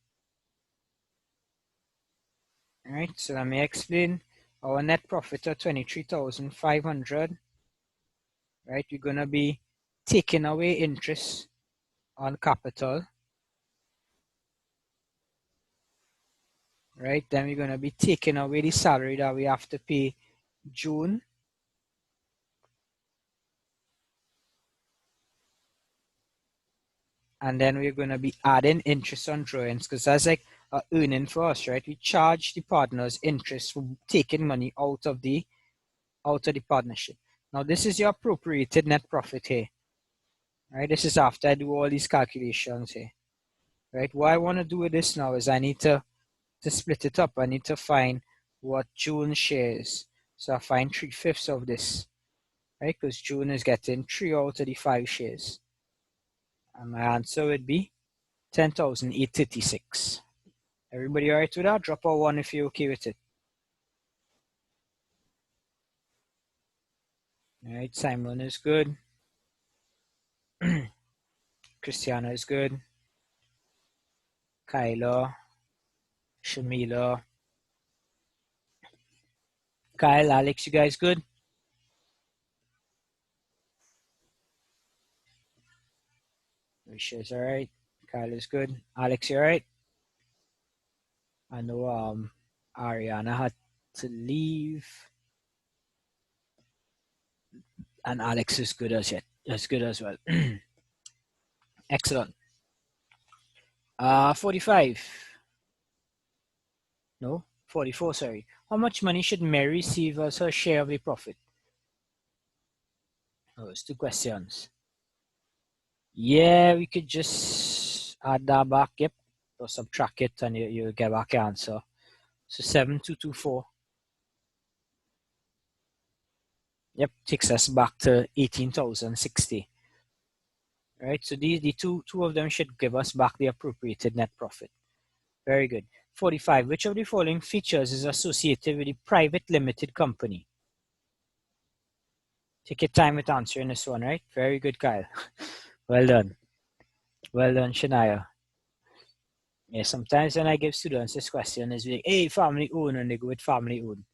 All right, so let me explain. Our net profit of 23,500, right? We're going to be taking away interest on capital, right? Then we're going to be taking away the salary that we have to pay June. And then we're going to be adding interest on drawings, because that's like earning for us, right? We charge the partners interest for taking money out of the partnership. Now this is your appropriated net profit here, right? This is after I do all these calculations here, right? What I want to do with this now is I need to split it up. I need to find what June shares. So I find 3/5 of this, right? Because June is getting 3 out of the 5 shares. And my answer would be 10,836. Everybody all right with that? Drop a 1 if you're okay with it. All right, Simon is good. Christiana is good. Kyla, Shamila, Kyle, Alex, you guys good? Risha's all right. Kyle is good. Alex, you all right? I know Ariana had to leave, and Alex is good as well. Excellent. 45. No, 44. Sorry. How much money should Mary receive as her share of the profit? Oh, it's 2 questions. Yeah, we could just add that back. Yep, or subtract it, and you'll get back your answer. So 7,224. Yep, takes us back to 18,060. Right, so the two of them should give us back the appropriated net profit. Very good. 45. Which of the following features is associated with a private limited company? Take your time with answering this one, right? Very good, Kyle. Well done. Well done, Shania. Yeah, sometimes when I give students this question, it's like, hey, family owned, and they go with family owned.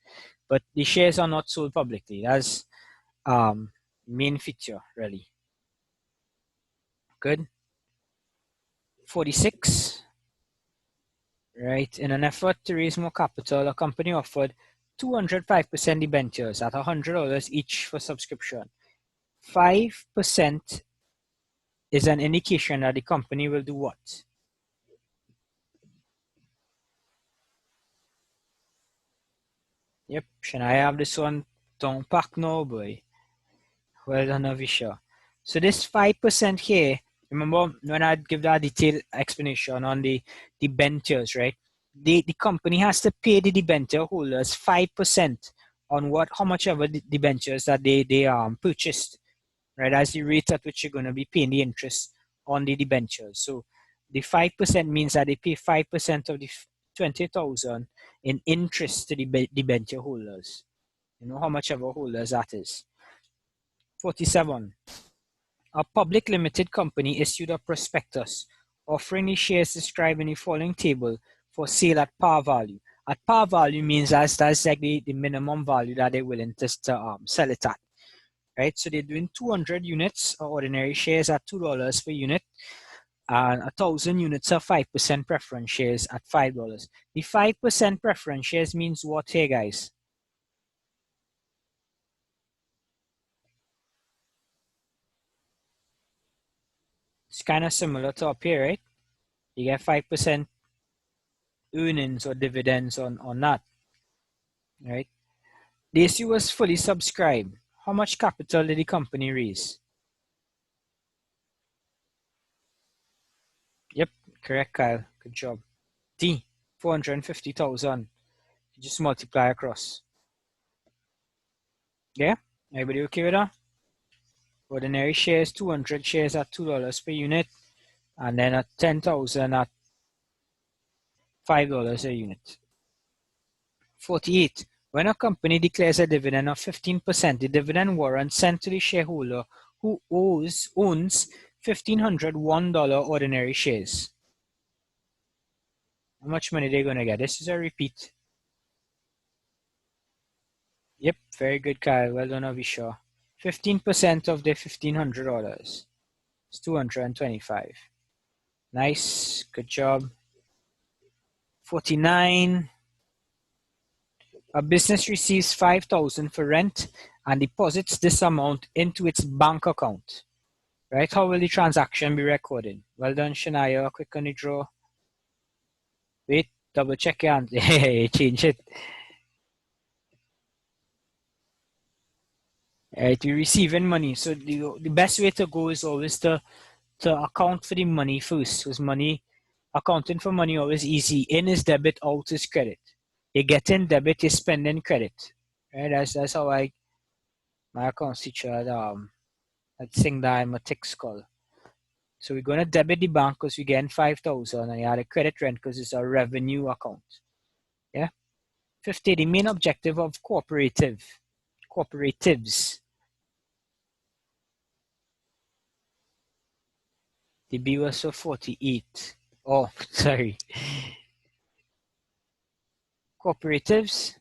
But the shares are not sold publicly. That's main feature, really. Good. 46. Right. In an effort to raise more capital, a company offered 205% debentures at $100 each for subscription. 5% is an indication that the company will do what? Yep, should I have this one? Don't pack no, boy. Well done, Avisha. So this 5% here, remember when I give that detailed explanation on the debentures, right? The company has to pay the debenture holders 5% on how much ever the debentures that they purchased. right? As the rate at which you're going to be paying the interest on the debentures. So the 5% means that they pay 5% of the 20,000 in interest to the debenture holders. You know how much of a holders that is. 47. A public limited company issued a prospectus offering the shares described in the following table for sale at par value. At par value means that's like the minimum value that they're willing to sell it at, right? So they're doing 200 units of ordinary shares at $2 per unit, and 1,000 units of 5% preference shares at $5. The 5% preference shares means what here, guys? It's kind of similar to up here, right? You get 5% earnings or dividends on that, right? The issue was fully subscribed. How much capital did the company raise? Yep, correct, Kyle. Good job. D, 450,000. Just multiply across. Yeah? Everybody okay with that? Ordinary shares, 200 shares at $2 per unit, and then at 10,000 at $5 a unit. 48. When a company declares a dividend of 15%, the dividend warrant sent to the shareholder who owns $1,501 ordinary shares. How much money they're going to get? This is a repeat. Yep, very good, Kyle. Well done, Avisha. 15% of the $1,500 is 225. Nice, good job. 49. A business receives 5,000 for rent and deposits this amount into its bank account. Right? How will the transaction be recorded? Well done, Shania. Quick on the draw. Wait, double check your answer. Hey, change it. Right, you're receiving money. So the best way to go is always to account for the money first. Because accounting for money always easy. In is debit, out is credit. You get in debit, you spend in credit. Right? That's how my accounts teacher had sing that I'm a tick skull. So we're going to debit the bank because we're getting 5,000 and you had a credit rent because it's a revenue account. Yeah. 50, the main objective of cooperatives. The B was for 48. Oh, sorry. Cooperatives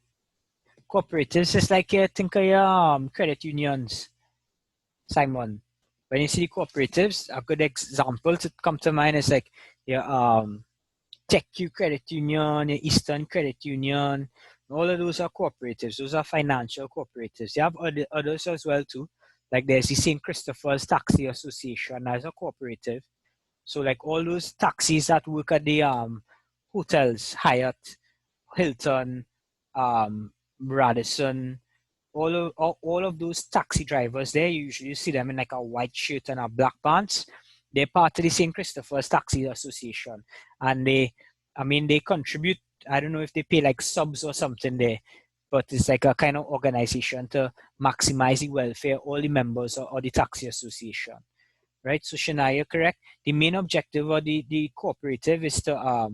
is like you think of your credit unions, Simon. When you see the cooperatives, a good example to come to mind is like your TechQ Credit Union, your Eastern Credit Union. All of those are cooperatives. Those are financial cooperatives. You have others as well too. Like there's the St. Christopher's Taxi Association as a cooperative. So like all those taxis that work at the hotels, Hyatt, Hilton, Radisson, all of those taxi drivers there, you usually see them in like a white shirt and a black pants. They're part of the St. Christopher's Taxi Association. And they contribute, I don't know if they pay like subs or something there, but it's like a kind of organization to maximize the welfare of all the members of the taxi association. Right? So Shania, correct? The main objective of the cooperative is to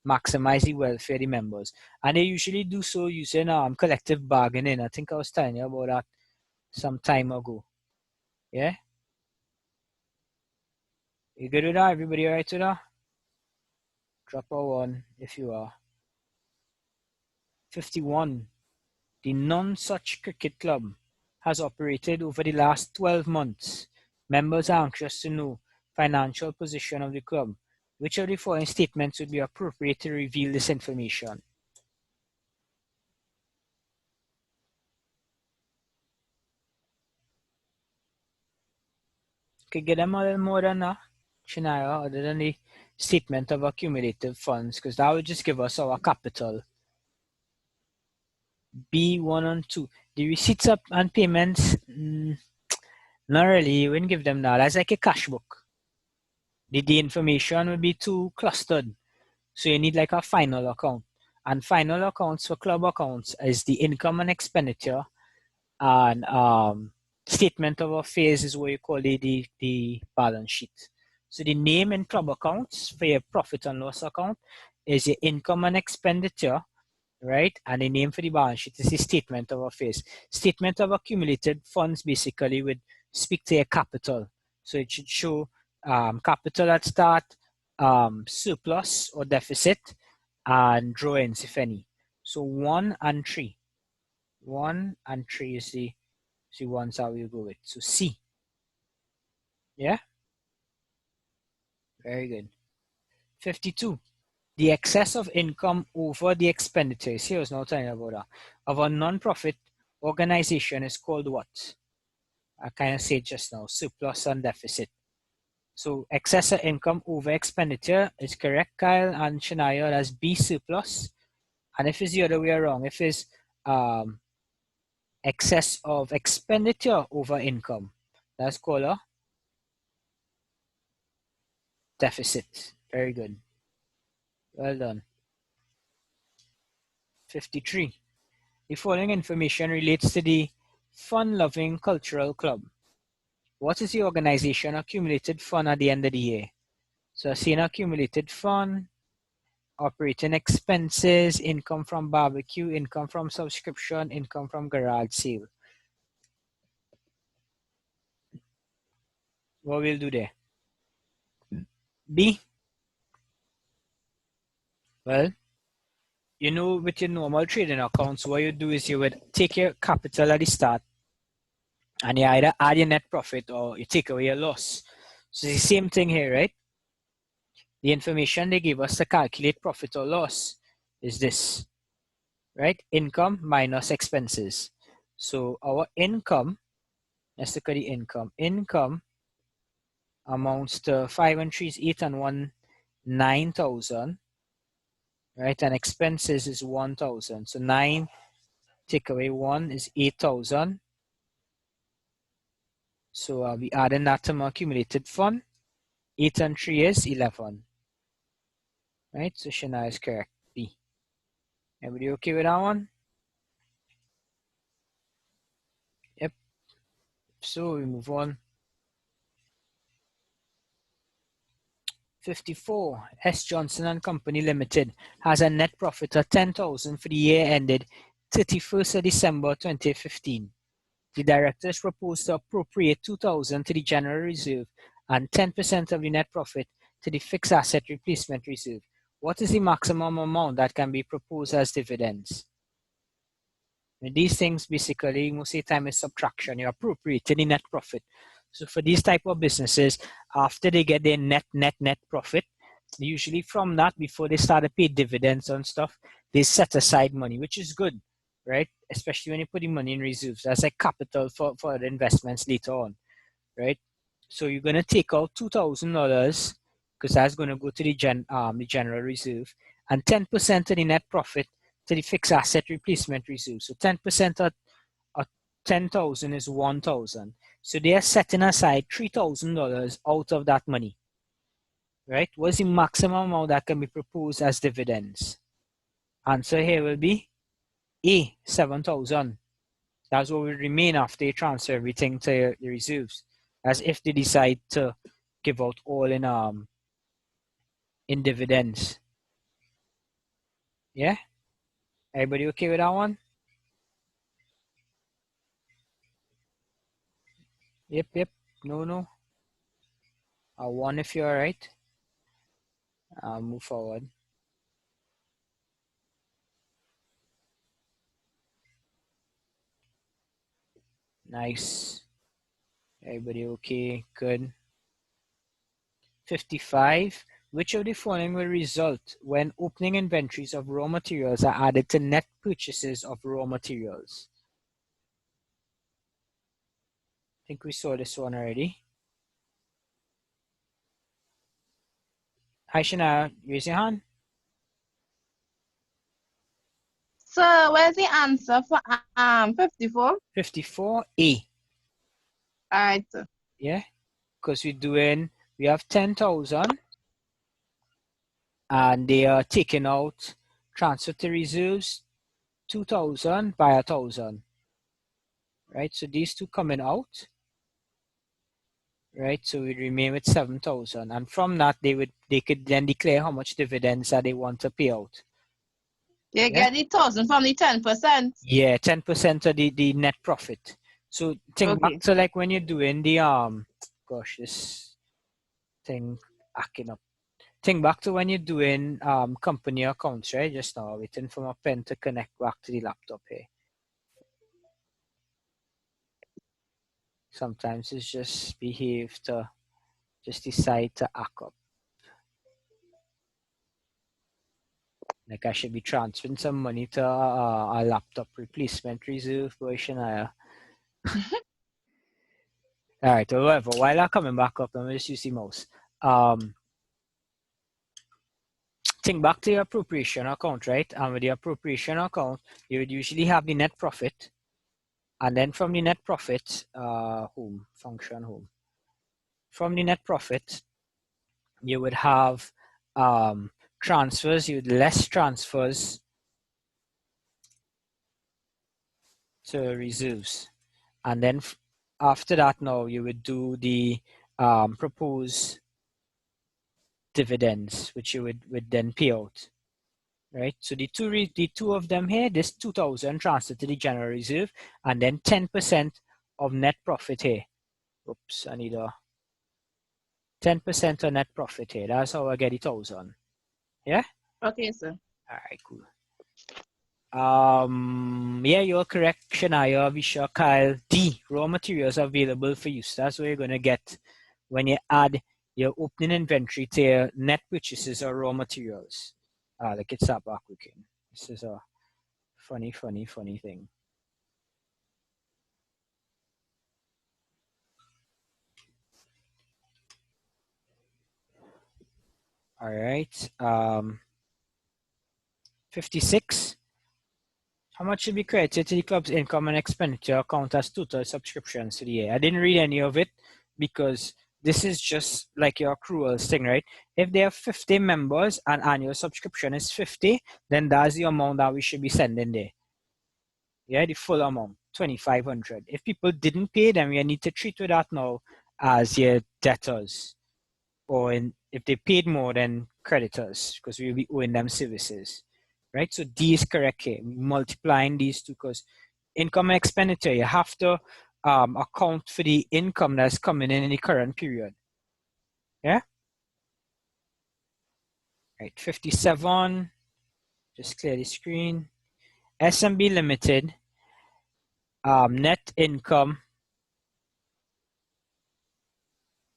maximize the welfare of the members. And they usually do so using collective bargaining. I think I was telling you about that some time ago. Yeah? You good with that? Everybody all right with that? Drop a one if you are. 51. The non-such cricket club has operated over the last 12 months. Members are anxious to know financial position of the club. Which of the following statements would be appropriate to reveal this information? Could get them a little more than that, Shania, other than the statement of accumulative funds, because that would just give us our capital. B1 and 2. The receipts up and payments, not really, you wouldn't give them that. That's like a cash book. The information would be too clustered. So you need like a final account. And final accounts for club accounts is the income and expenditure and Statement of affairs is what you call the balance sheet. So the name in club accounts for your profit and loss account is your income and expenditure, right? And the name for the balance sheet is the statement of affairs. Statement of accumulated funds basically would speak to your capital. So it should show capital at start, surplus or deficit, and drawings, if any. So 1 and 3. 1 and 3 is the ones that we'll go with. So C. Yeah? Very good. 52. The excess of income over the expenditures, here is now telling about that, of a non-profit organization is called what? I kind of said just now, surplus and deficit. So excess of income over expenditure is correct, Kyle and Shania. That's B, surplus. And if it's the other way around, if it's excess of expenditure over income, that's called a deficit. Very good. Well done. 53. The following information relates to the Fun-Loving Cultural Club. What is the organization accumulated fund at the end of the year? So I've seen accumulated fund, operating expenses, income from barbecue, income from subscription, income from garage sale. What we'll do there? B. Well, you know, with your normal trading accounts, what you do is you would take your capital at the start and you either add your net profit or you take away your loss. So it's the same thing here, right? The information they give us to calculate profit or loss is this, right? Income minus expenses. So our income, let's look at the income. Income amounts to 5 and 3 is 8 and 1, 9,000, right? And expenses is 1,000. So 9 take away 1 is 8,000. So I'll be adding that to my accumulated fund. 8 and 3 is 11. Right? So Shana is correct. B. Everybody okay with that one? Yep. So we move on. 54. S. Johnson and Company Limited has a net profit of 10,000 for the year ended 31st of December 2015. The directors propose to appropriate 2,000 to the general reserve and 10% of the net profit to the fixed asset replacement reserve. What is the maximum amount that can be proposed as dividends? And these things basically, most of the time is subtraction. You appropriate the net profit. So for these type of businesses, after they get their net profit, usually from that, before they start to pay dividends and stuff, they set aside money, which is good, right? Especially when you put the money in reserves. That's like capital for the investments later on, right? So you're going to take out $2,000 because that's going to go to the general reserve, and 10% of the net profit to the fixed asset replacement reserve. So 10% of 10,000 is 1,000. So they are setting aside $3,000 out of that money, right? What's the maximum amount that can be proposed as dividends? Answer here will be A, 7,000. That's what will remain after you transfer everything to the reserves, as if they decide to give out all in dividends. Yeah? Everybody okay with that one? Yep. No. One if you're all right. I'll move forward. Nice. Everybody okay? Good. 55. Which of the following will result when opening inventories of raw materials are added to net purchases of raw materials? I think we saw this one already. Hi, Shana, raise your hand. So where's the answer for 54? 54A. All right. Yeah, because we have 10,000 and they are taking out transfer to reserves 2,000 by 1,000. right? So these two coming out, right? So we remain with 7,000, and from that they could then declare how much dividends that they want to pay out. They Yeah, get the 1,000 from the 10%. yeah, 10% of the net profit. So think back Okay. to like when you're doing the gosh, this thing acting up. Think back to when you're doing company accounts, right? Just now, waiting for my pen to connect back to the laptop here. Sometimes it's just behave to just decide to act up. Like I should be transferring some money to a laptop replacement reserve, boy, shouldn't I? All right, however, while I'm coming back up, let me just use the mouse. Think back to your appropriation account, right? And with the appropriation account, you would usually have the net profit. And then from the net profit, home, function home. From the net profit, you would have transfers, you would less transfers to reserves. And then after that now, you would do the proposed dividends, which you would then pay out. Right, so the two of them here, this 2,000 transferred to the general reserve, and then 10% of net profit here. Oops, I need a 10% of net profit here. That's how I get it 1,000. Yeah. Okay, sir. All right, cool. Yeah, you're correct, Shania, Visha, Kyle. D, raw materials available for use. That's what you're gonna get when you add your opening inventory to your net purchases or raw materials. Like it's up back again. This is a funny thing. All right. 56. How much should be credited to the club's income and expenditure account as total subscriptions for the year? I didn't read any of it because this is just like your accruals thing, right? If there are 50 members and annual subscription is 50, then that's the amount that we should be sending there. Yeah, the full amount, 2,500. If people didn't pay, then we need to treat with that now as your debtors. Or if they paid more than creditors, because we'll be owing them services, right? So D is correct here, multiplying these two, because income and expenditure, you have to account for the income that's coming in the current period. Yeah? Right, 57, just clear the screen. SMB Limited, net income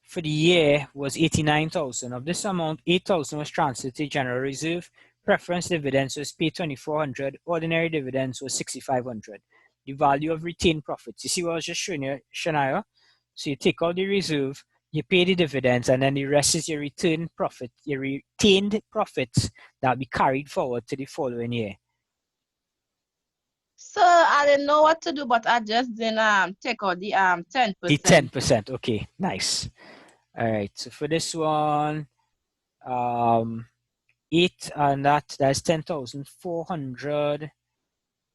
for the year was 89,000. Of this amount, 8,000 was transferred to general reserve. Preference dividends was paid 2,400. Ordinary dividends was 6,500. The value of retained profits. You see what I was just showing you, Shania? So you take all the reserve, you pay the dividends, and then the rest is your retained profit, your retained profits that will be carried forward to the following year. So I didn't know what to do, but I just didn't take out the 10%. The 10%. Okay, nice. All right. So for this one, 8 and that's 10,400,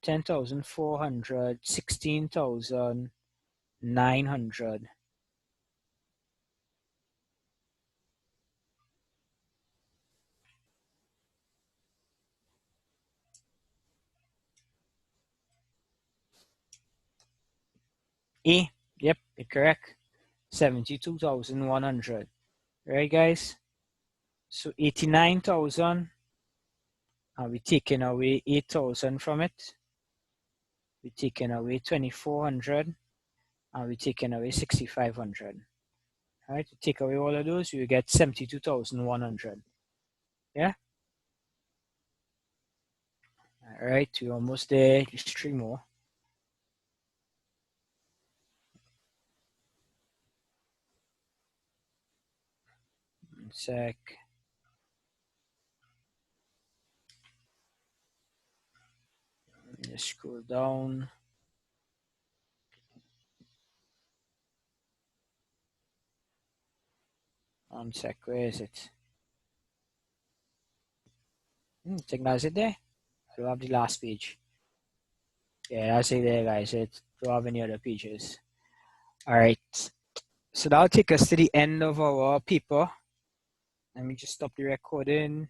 10,400, 16,900. A, yep, correct. 72,100. Right, guys? So 89,000, and we're taking away 8,000 from it. We're taking away 2,400, and we're taking away 6,500. All right, to take away all of those, you get 72,100. Yeah? All right, we're almost there. Just 3 more. One sec. Just scroll down. One sec, where is it? I think that's it there. I don't have the last page. Yeah, that's it there, guys. Do you have any other pages? All right. So that'll take us to the end of our paper. Let me just stop the recording.